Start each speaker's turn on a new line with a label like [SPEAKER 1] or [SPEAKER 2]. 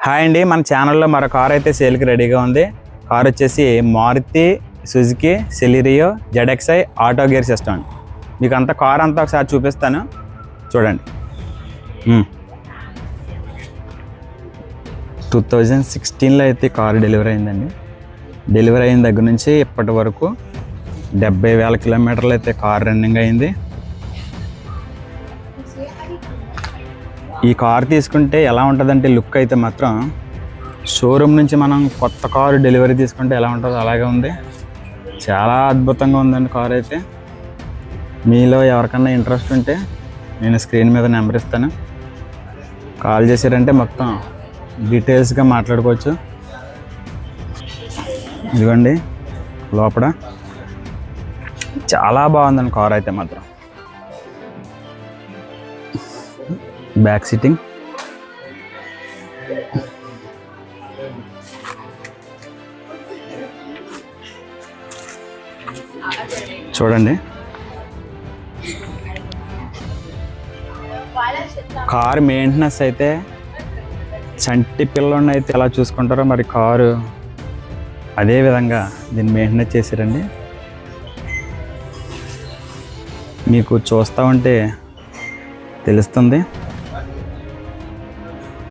[SPEAKER 1] Hi అండి, మన ఛానల్లో మరో కార్ అయితే సేల్కి రెడీగా ఉంది. కార్ వచ్చేసి Maruti Suzuki Celerio ZXi auto gear system. మీకు అంతా కార్ అంతా ఒకసారి చూపిస్తాను, చూడండి. 2016లో అయితే కారు డెలివరీ అయిందండి. డెలివరీ అయిన దగ్గర నుంచి ఇప్పటి వరకు 70,000 కిలోమీటర్లు అయితే కార్ రన్నింగ్ అయింది. ఈ కార్ తీసుకుంటే ఎలా ఉంటుందంటే లుక్ అయితే మాత్రం షోరూమ్ నుంచి మనం కొత్త కారు డెలివరీ తీసుకుంటే ఎలా ఉంటుందో అలాగే ఉంది. చాలా అద్భుతంగా ఉందండి కార్ అయితే. మీలో ఎవరికన్నా ఇంట్రెస్ట్ ఉంటే నేను స్క్రీన్ మీద నెంబర్ ఇస్తాను, కాల్ చేశారంటే మొత్తం డీటెయిల్స్గా మాట్లాడుకోవచ్చు. ఇదిగోండి లోపల చాలా బాగుందండి కార్ అయితే మాత్రం. బ్యాక్ సీటింగ్, చూడండి. కారు మెయింటెనెన్స్ అయితే చంటి పిల్లని అయితే ఎలా చూసుకుంటారో మరి కారు అదే విధంగా దీన్ని మెయింటెనెన్స్ చేశారండి. మీకు చూస్తూ ఉంటే తెలుస్తుంది.